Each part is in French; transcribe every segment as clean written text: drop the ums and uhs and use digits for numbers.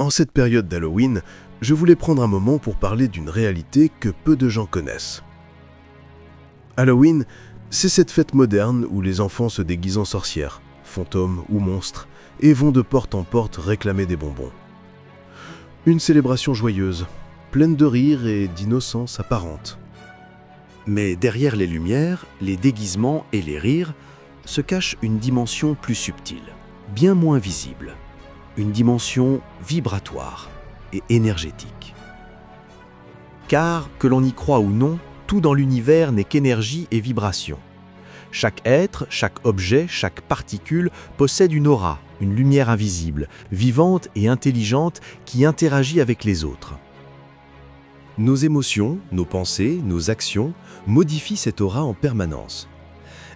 En cette période d'Halloween, je voulais prendre un moment pour parler d'une réalité que peu de gens connaissent. Halloween, c'est cette fête moderne où les enfants se déguisent en sorcières, fantômes ou monstres et vont de porte en porte réclamer des bonbons. Une célébration joyeuse, pleine de rire et d'innocence apparente. Mais derrière les lumières, les déguisements et les rires se cache une dimension plus subtile, bien moins visible. Une dimension vibratoire et énergétique. Car, que l'on y croit ou non, tout dans l'univers n'est qu'énergie et vibration. Chaque être, chaque objet, chaque particule possède une aura, une lumière invisible, vivante et intelligente qui interagit avec les autres. Nos émotions, nos pensées, nos actions modifient cette aura en permanence.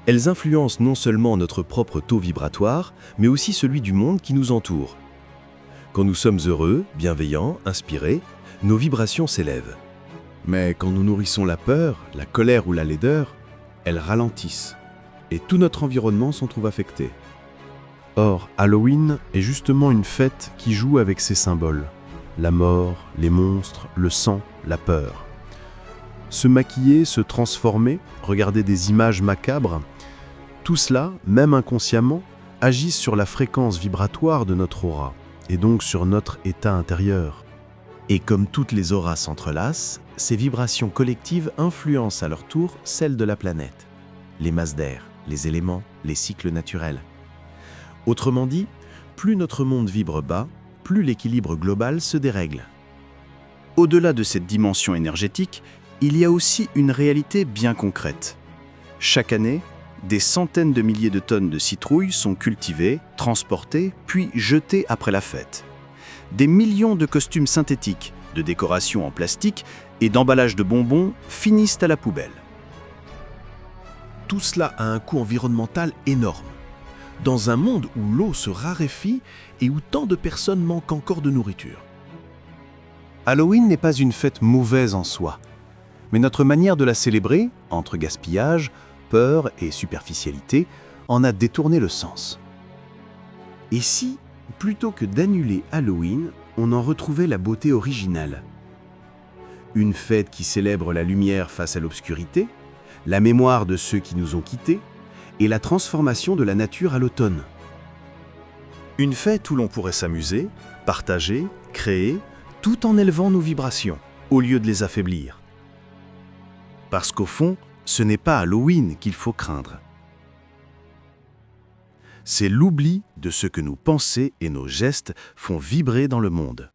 Elles influencent non seulement notre propre taux vibratoire, mais aussi celui du monde qui nous entoure. Quand nous sommes heureux, bienveillants, inspirés, nos vibrations s'élèvent. Mais quand nous nourrissons la peur, la colère ou la laideur, elles ralentissent. Et tout notre environnement s'en trouve affecté. Or, Halloween est justement une fête qui joue avec ces symboles. La mort, les monstres, le sang, la peur. Se maquiller, se transformer, regarder des images macabres, tout cela, même inconsciemment, agit sur la fréquence vibratoire de notre aura, et donc sur notre état intérieur. Et comme toutes les auras s'entrelacent, ces vibrations collectives influencent à leur tour celles de la planète, les masses d'air, les éléments, les cycles naturels. Autrement dit, plus notre monde vibre bas, plus l'équilibre global se dérègle. Au-delà de cette dimension énergétique, il y a aussi une réalité bien concrète. Chaque année, des centaines de milliers de tonnes de citrouilles sont cultivées, transportées, puis jetées après la fête. Des millions de costumes synthétiques, de décorations en plastique et d'emballages de bonbons finissent à la poubelle. Tout cela a un coût environnemental énorme. Dans un monde où l'eau se raréfie et où tant de personnes manquent encore de nourriture. Halloween n'est pas une fête mauvaise en soi, mais notre manière de la célébrer, entre gaspillage, peur et superficialité, en a détourné le sens. Et si, plutôt que d'annuler Halloween, on en retrouvait la beauté originale? Une fête qui célèbre la lumière face à l'obscurité, la mémoire de ceux qui nous ont quittés, et la transformation de la nature à l'automne. Une fête où l'on pourrait s'amuser, partager, créer, tout en élevant nos vibrations, au lieu de les affaiblir. Parce qu'au fond, ce n'est pas Halloween qu'il faut craindre. C'est l'oubli de ce que nos pensées et nos gestes font vibrer dans le monde.